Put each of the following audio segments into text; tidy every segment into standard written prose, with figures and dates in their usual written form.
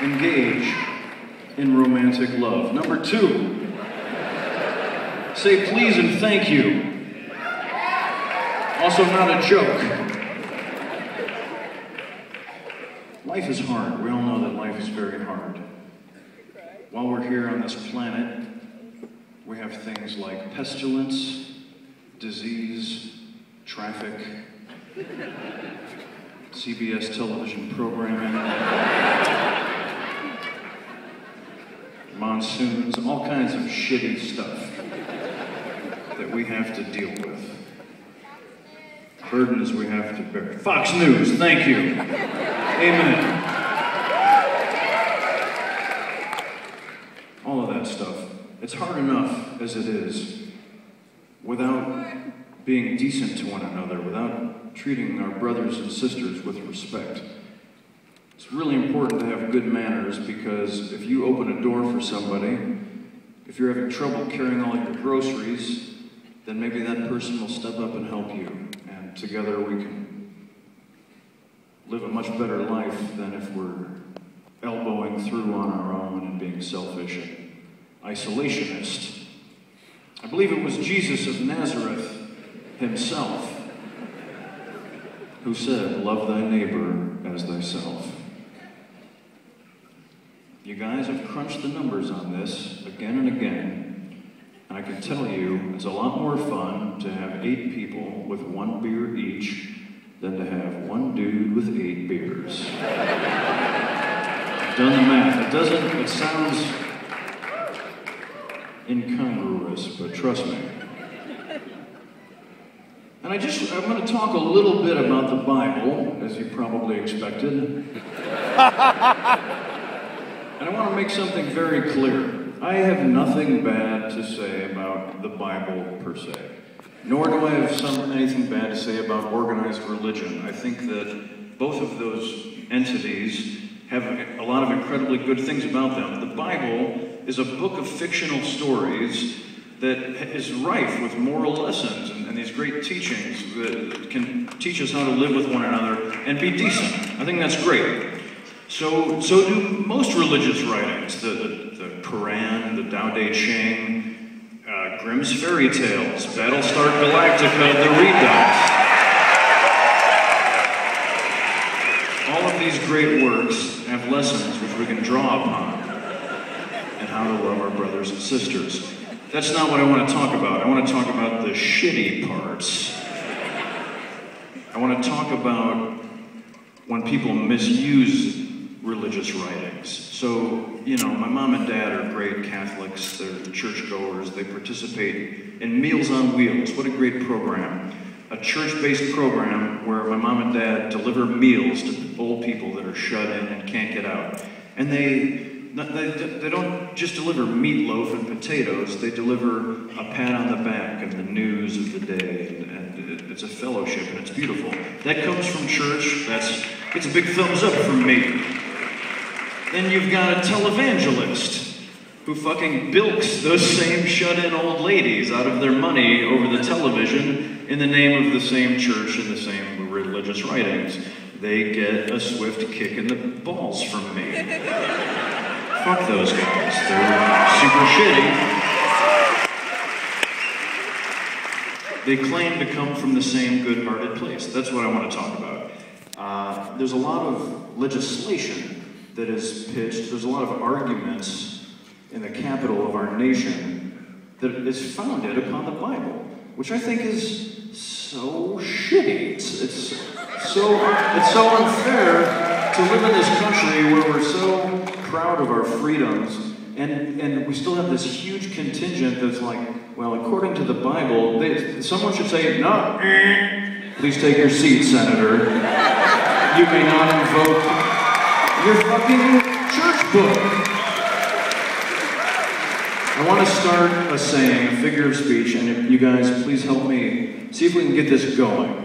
engage in romantic love. Number 2, say please and thank you. Also not a joke. Life is hard. We all know that life is very hard. While we're here on this planet, we have things like pestilence, disease, traffic, CBS television programming, monsoons, all kinds of shitty stuff that we have to deal with. Burdens we have to bear. Fox News, thank you. Amen. All of that stuff. It's hard enough as it is without being decent to one another, without treating our brothers and sisters with respect. It's really important to have good manners because if you open a door for somebody, if you're having trouble carrying all your groceries, then maybe that person will step up and help you. And together we can live a much better life than if we're elbowing through on our own and being selfish and isolationist. I believe it was Jesus of Nazareth himself who said, "Love thy neighbor as thyself." You guys have crunched the numbers on this again and again, and I can tell you it's a lot more fun to have 8 people with 1 beer each than to have 1 dude with 8 beers. I've done the math. It sounds incongruous, but trust me. And I'm going to talk a little bit about the Bible, as you probably expected. And I want to make something very clear. I have nothing bad to say about the Bible per se. Nor do I have anything bad to say about organized religion. I think that both of those entities have a lot of incredibly good things about them. The Bible is a book of fictional stories that is rife with moral lessons and these great teachings that can teach us how to live with one another and be decent. I think that's great. So do most religious writings, the Quran, the Tao Te Ching, Grimm's fairy tales, Battlestar Galactica, the Redux. All of these great works have lessons which we can draw upon and how to love our brothers and sisters. That's not what I want to talk about. I want to talk about the shitty parts. I want to talk about when people misuse religious writings. So, you know, my mom and dad are great Catholics, they're churchgoers, they participate in Meals on Wheels. What a great program. A church-based program where my mom and dad deliver meals to old people that are shut in and can't get out. And they don't just deliver meatloaf and potatoes, they deliver a pat on the back and the news of the day, and it's a fellowship, and it's beautiful. That comes from church, it's a big thumbs up from me. Then you've got a televangelist who fucking bilks those same shut-in old ladies out of their money over the television in the name of the same church and the same religious writings. They get a swift kick in the balls from me. Fuck those guys. They're super shitty. They claim to come from the same good-hearted place. That's what I want to talk about. There's a lot of legislation that is pitched. There's a lot of arguments in the capital of our nation that is founded upon the Bible, which I think is so shitty. It's so unfair to live in this country where we're so proud of our freedoms, and we still have this huge contingent that's like, well, according to the Bible, someone should say, no, please take your seat, Senator. You may not invoke your fucking church book. I want to start a saying, a figure of speech, and if you guys please help me see if we can get this going.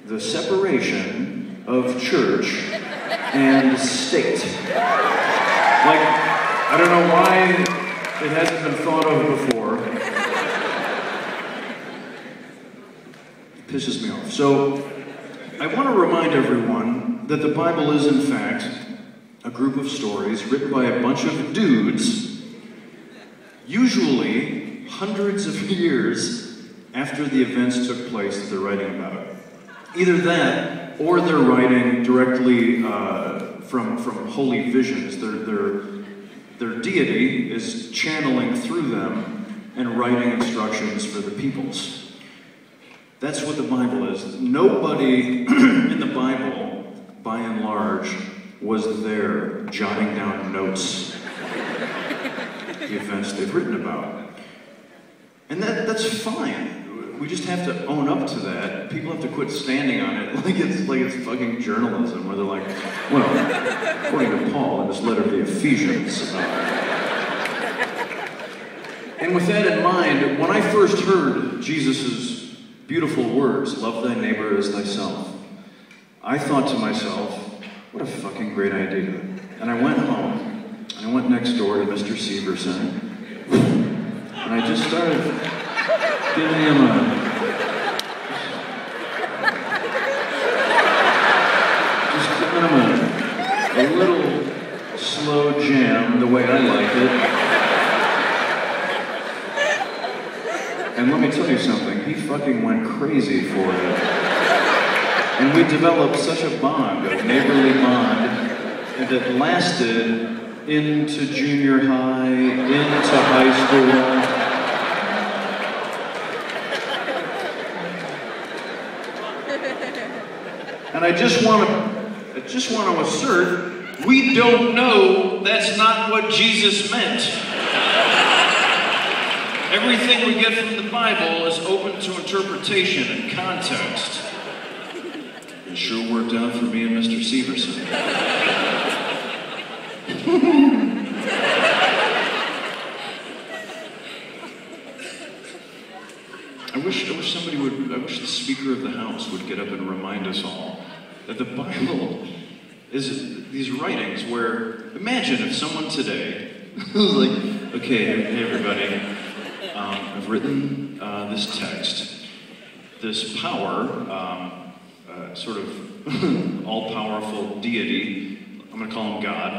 The separation of church and state. Like, I don't know why it hasn't been thought of before. It pisses me off. So, I want to remind everyone that the Bible is, in fact, a group of stories written by a bunch of dudes, usually hundreds of years after the events took place that they're writing about. Either that, or they're writing directly from holy visions. Their deity is channeling through them and writing instructions for the peoples. That's what the Bible is. Nobody in the Bible, by and large, was there jotting down notes, the events they've written about. And that's fine. We just have to own up to that. People have to quit standing on it like it's fucking journalism, where they're like, well, according to Paul in his letter to the Ephesians. And with that in mind, when I first heard Jesus' beautiful words, love thy neighbor as thyself, I thought to myself, what a fucking great idea. And I went home, and I went next door to Mr. Severson, and I just started giving him a little slow jam, the way I like it. And let me tell you something, he fucking went crazy for it. And we developed such a bond, a neighborly bond, that lasted into junior high, into high school. And I just want to assert, we don't know that's not what Jesus meant. Everything we get from the Bible is open to interpretation and context. It sure worked out for me and Mr. Severson. I wish the Speaker of the House would get up and remind us all that the Bible is these writings where, imagine if someone today was like, okay, hey everybody, I've written this text, this power, sort of all-powerful deity, I'm going to call him God,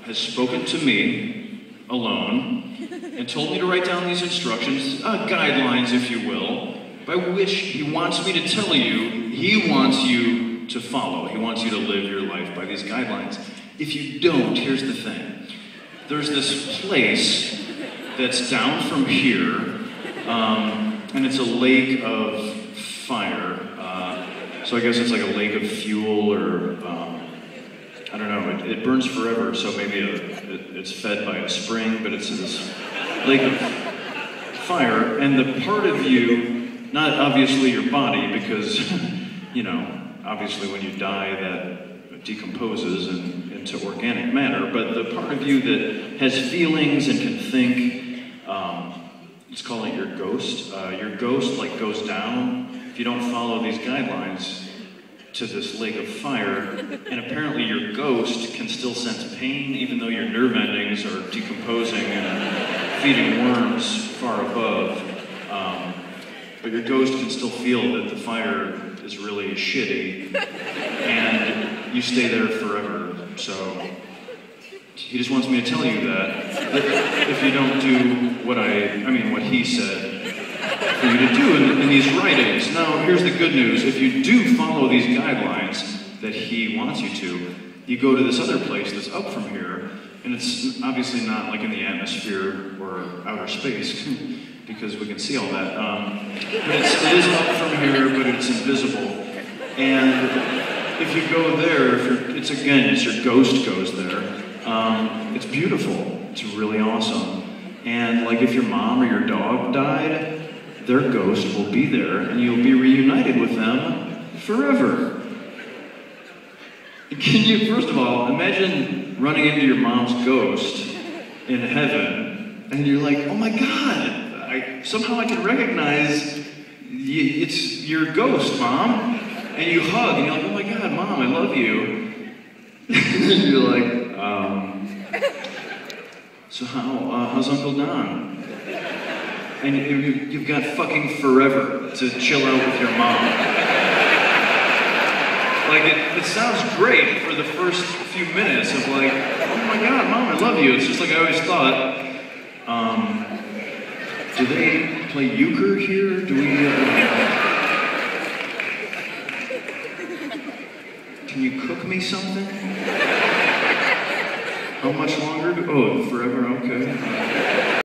has spoken to me alone and told me to write down these instructions, guidelines if you will, by which he wants me to tell you, he wants you to follow. He wants you to live your life by these guidelines. If you don't, here's the thing. There's this place that's down from here, and it's a lake of fire. So I guess it's like a lake of fuel, or I don't know. It burns forever, so maybe it's fed by a spring, but it's this lake of fire. And the part of you, not obviously your body, because you know, obviously when you die that decomposes into organic matter, but the part of you that has feelings and can think, let's call it your ghost. Your ghost like goes down if you don't follow these guidelines to this lake of fire, and apparently your ghost can still sense pain even though your nerve endings are decomposing and feeding worms far above. But your ghost can still feel that the fire is really shitty, and you stay there forever. So he just wants me to tell you that if you don't do what what he said for you to do in these writings. Now, here's the good news. If you do follow these guidelines that he wants you to, you go to this other place that's up from here, and it's obviously not like in the atmosphere or outer space, because we can see all that. But it is up from here, but it's invisible. And if you go there, it's your ghost goes there. It's beautiful. It's really awesome. And like if your mom or your dog died, their ghost will be there, and you'll be reunited with them forever. Can you, first of all, imagine running into your mom's ghost in heaven, and you're like, oh my God, somehow I can recognize it's your ghost, Mom. And you hug, and you're like, oh my God, Mom, I love you. And you're like, so how's Uncle Don? And you've got fucking forever to chill out with your mom. Like, it sounds great for the first few minutes of like, oh my God, Mom, I love you. It's just like I always thought, do they play euchre here? Do we, can you cook me something? How much longer? Oh, forever, okay.